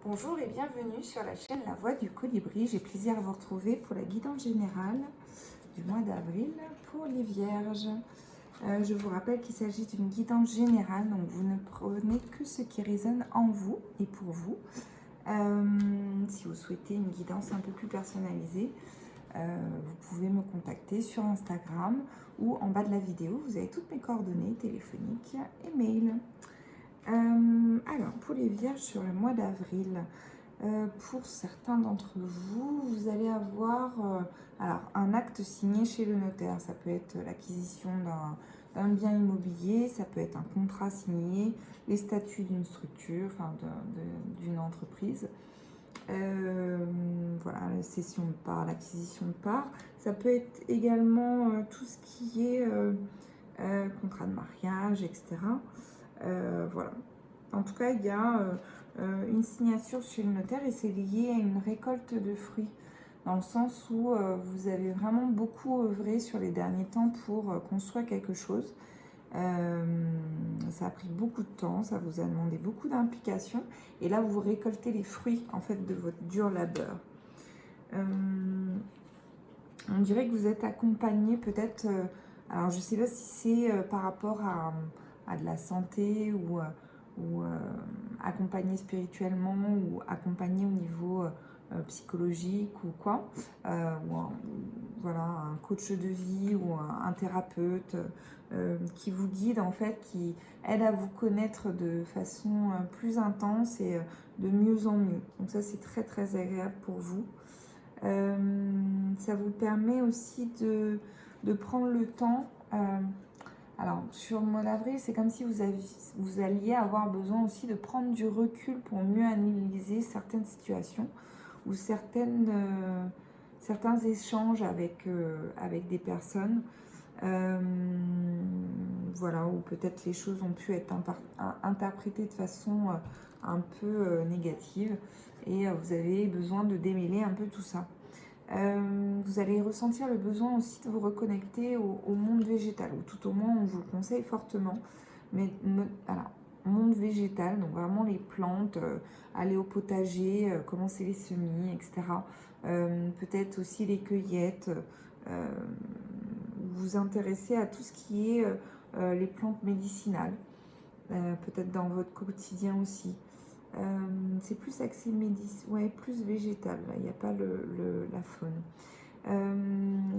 Bonjour et bienvenue sur la chaîne La Voix du Colibri. J'ai plaisir à vous retrouver pour la guidance générale du mois d'avril pour les Vierges. Je vous rappelle qu'il s'agit d'une guidance générale, donc vous ne prenez que ce qui résonne en vous et pour vous. Si vous souhaitez une guidance un peu plus personnalisée, vous pouvez me contacter sur Instagram ou en bas de la vidéo, vous avez toutes mes coordonnées téléphoniques et mail. Alors, pour les Vierges sur le mois d'avril, pour certains d'entre vous, vous allez avoir un acte signé chez le notaire. Ça peut être l'acquisition d'un bien immobilier, ça peut être un contrat signé, les statuts d'une structure, enfin d'une entreprise. Voilà, la cession de part, l'acquisition de part. Ça peut être également tout ce qui est contrat de mariage, etc. Voilà. En tout cas, il y a une signature chez le notaire et c'est lié à une récolte de fruits. Dans le sens où vous avez vraiment beaucoup œuvré sur les derniers temps pour construire quelque chose. Ça a pris beaucoup de temps, ça vous a demandé beaucoup d'implication. Et là, vous récoltez les fruits en fait de votre dur labeur. On dirait que vous êtes accompagné peut-être... alors, je ne sais pas si c'est par rapport à de la santé ou accompagné spirituellement ou accompagné au niveau psychologique ou quoi, voilà, un coach de vie ou un thérapeute qui vous guide en fait, qui aide à vous connaître de façon plus intense et de mieux en mieux. Donc ça c'est très très agréable pour vous. Ça vous permet aussi de prendre le temps. Alors, sur le mois d'avril, c'est comme si vous alliez avoir besoin aussi de prendre du recul pour mieux analyser certaines situations ou certains échanges avec des personnes. Voilà, où peut-être les choses ont pu être interprétées de façon un peu négative et vous avez besoin de démêler un peu tout ça. Vous allez ressentir le besoin aussi de vous reconnecter au monde végétal, ou tout au moins on vous le conseille fortement. Mais alors, monde végétal, donc vraiment les plantes, aller au potager, commencer les semis, etc. Peut-être aussi les cueillettes, vous intéresser à tout ce qui est les plantes médicinales, peut-être dans votre quotidien aussi. C'est plus axé plus végétal, là. Il n'y a pas la faune.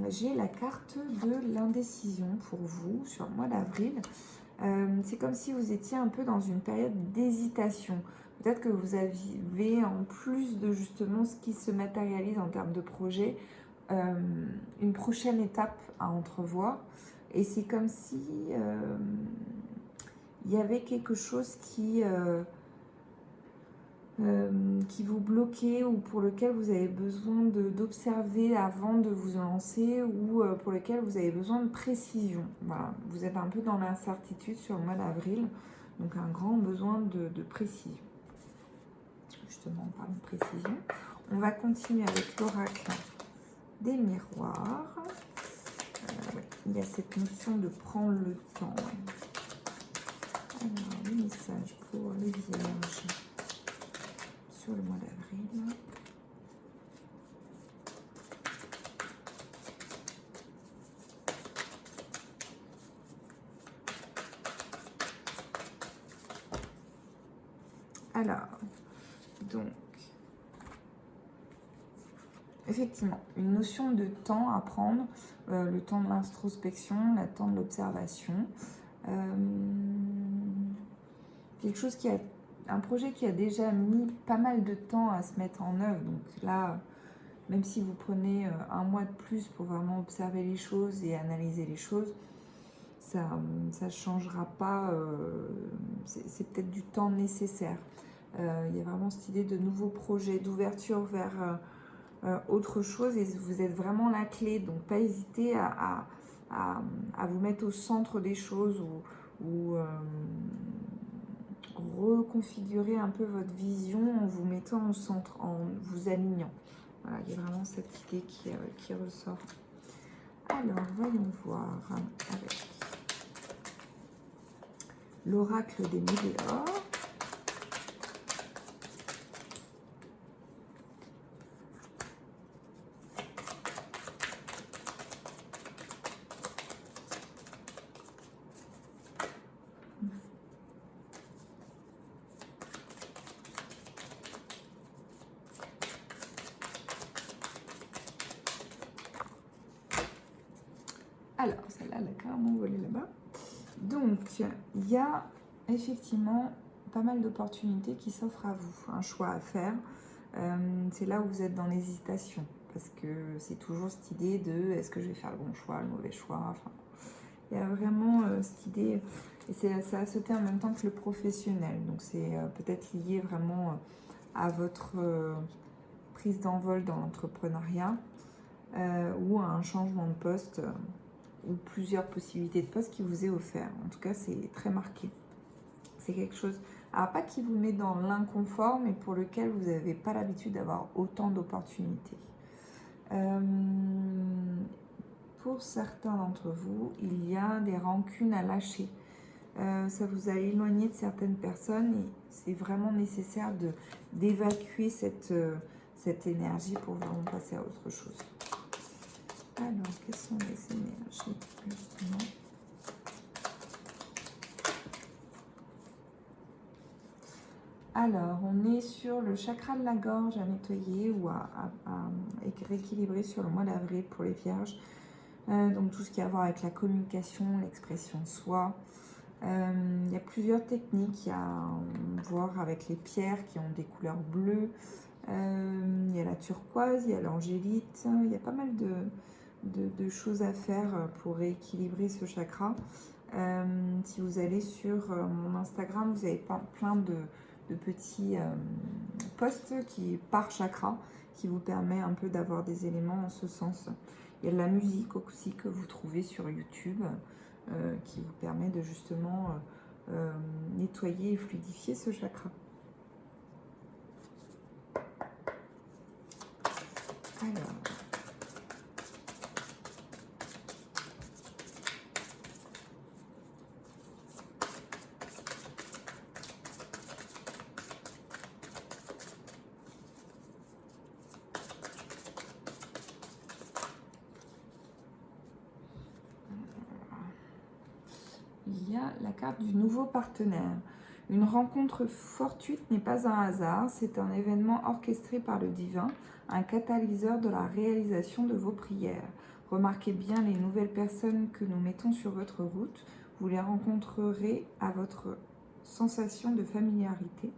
J'ai la carte de l'indécision pour vous sur le mois d'avril. C'est comme si vous étiez un peu dans une période d'hésitation. Peut-être que vous avez, en plus de justement ce qui se matérialise en termes de projet, une prochaine étape à entrevoir. Et c'est comme si il y avait quelque chose qui vous bloquait ou pour lequel vous avez besoin d'observer avant de vous lancer ou pour lequel vous avez besoin de précision. Voilà, vous êtes un peu dans l'incertitude sur le mois d'avril, donc un grand besoin de précision. Justement, on parle de précision. On va continuer avec l'oracle des miroirs. Ouais, il y a cette notion de prendre le temps. Ouais. Alors, les messages pour les vierges sur le mois d'avril. Alors, donc, effectivement, une notion de temps à prendre, le temps de l'introspection, le temps de l'observation. Quelque chose un projet qui a déjà mis pas mal de temps à se mettre en œuvre. Donc là, même si vous prenez un mois de plus pour vraiment observer les choses et analyser les choses, ça ne changera pas. C'est peut-être du temps nécessaire. Il y a vraiment cette idée de nouveaux projets, d'ouverture vers autre chose et vous êtes vraiment la clé. Donc pas hésiter à vous mettre au centre des choses ou reconfigurer un peu votre vision en vous mettant au centre, en vous alignant. Voilà, il y a vraiment cette idée qui ressort. Alors, voyons voir avec l'oracle des météores. Elle a carrément volé là-bas. Donc, il y a effectivement pas mal d'opportunités qui s'offrent à vous. Un choix à faire. C'est là où vous êtes dans l'hésitation. Parce que c'est toujours cette idée de est-ce que je vais faire le bon choix, le mauvais choix. Enfin, il y a vraiment cette idée. Et ça a sauté en même temps que le professionnel. Donc, c'est peut-être lié vraiment à votre prise d'envol dans l'entrepreneuriat ou à un changement de poste ou plusieurs possibilités de poste qui vous est offert. En tout cas, c'est très marqué. C'est quelque chose, alors pas qui vous met dans l'inconfort, mais pour lequel vous n'avez pas l'habitude d'avoir autant d'opportunités. Pour certains d'entre vous, il y a des rancunes à lâcher. Ça vous a éloigné de certaines personnes et c'est vraiment nécessaire d'évacuer cette énergie pour vraiment passer à autre chose. Alors, quelles sont les énergies justement? Alors, on est sur le chakra de la gorge à nettoyer ou à rééquilibrer sur le mois d'avril pour les vierges. Donc, tout ce qui a à voir avec la communication, l'expression de soi. Il y a plusieurs techniques à voir avec les pierres qui ont des couleurs bleues. Il y a la turquoise, il y a l'angélite. Il y a pas mal de choses à faire pour rééquilibrer ce chakra. Si vous allez sur mon Instagram, vous avez plein de petits posts par chakra qui vous permet un peu d'avoir des éléments en ce sens. Il y a de la musique aussi que vous trouvez sur YouTube qui vous permet de justement nettoyer et fluidifier ce chakra. Alors, il y a la carte du nouveau partenaire. Une rencontre fortuite n'est pas un hasard, c'est un événement orchestré par le divin, un catalyseur de la réalisation de vos prières. Remarquez bien les nouvelles personnes que nous mettons sur votre route. Vous les rencontrerez à votre sensation de familiarité.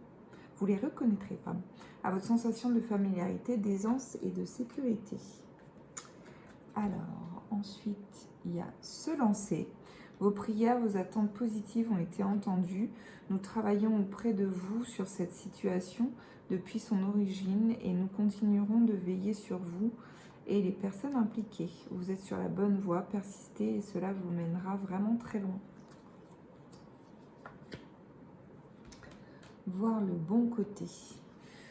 Vous les reconnaîtrez, pardon, à votre sensation de familiarité, d'aisance et de sécurité. Alors, ensuite, il y a se lancer. Vos prières, vos attentes positives ont été entendues. Nous travaillons auprès de vous sur cette situation depuis son origine et nous continuerons de veiller sur vous et les personnes impliquées. Vous êtes sur la bonne voie, persistez et cela vous mènera vraiment très loin. Voir le bon côté.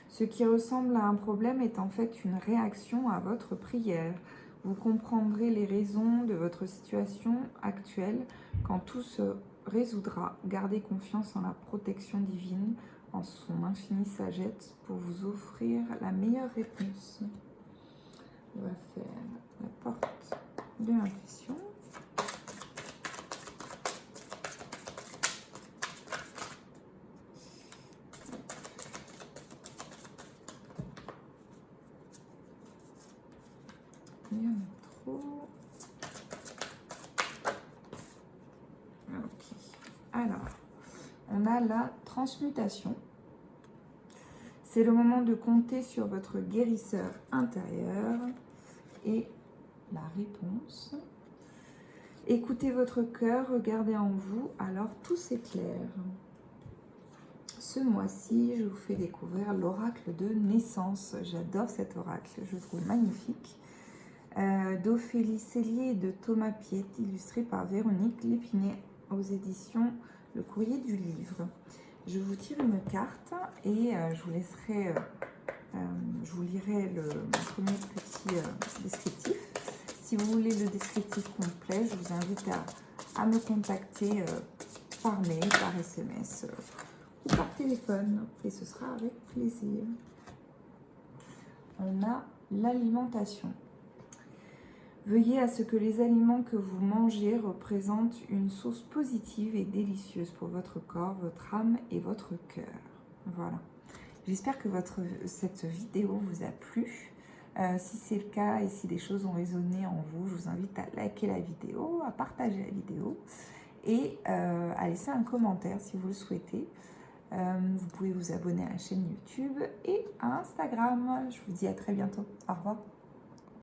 Ce qui ressemble à un problème est en fait une réaction à votre prière. Vous comprendrez les raisons de votre situation actuelle quand tout se résoudra. Gardez confiance en la protection divine, en son infinie sagesse pour vous offrir la meilleure réponse. On va faire la porte de l'intuition. Il y en a trop. Ok. Alors, on a la transmutation. C'est le moment de compter sur votre guérisseur intérieur et la réponse. Écoutez votre cœur, regardez en vous, alors tout s'éclaire. Ce mois-ci, je vous fais découvrir l'oracle de naissance. J'adore cet oracle, je le trouve magnifique. D'Ophélie Cellier et de Thomas Piet, illustré par Véronique Lépinet aux éditions Le Courrier du Livre. Je vous tire une carte et je vous laisserai, je vous lirai le premier petit descriptif. Si vous voulez le descriptif complet, je vous invite à me contacter par mail, par SMS ou par téléphone et ce sera avec plaisir. On a l'alimentation. Veuillez à ce que les aliments que vous mangez représentent une source positive et délicieuse pour votre corps, votre âme et votre cœur. Voilà. J'espère que cette vidéo vous a plu. Si c'est le cas et si des choses ont résonné en vous, je vous invite à liker la vidéo, à partager la vidéo et à laisser un commentaire si vous le souhaitez. Vous pouvez vous abonner à la chaîne YouTube et à Instagram. Je vous dis à très bientôt. Au revoir.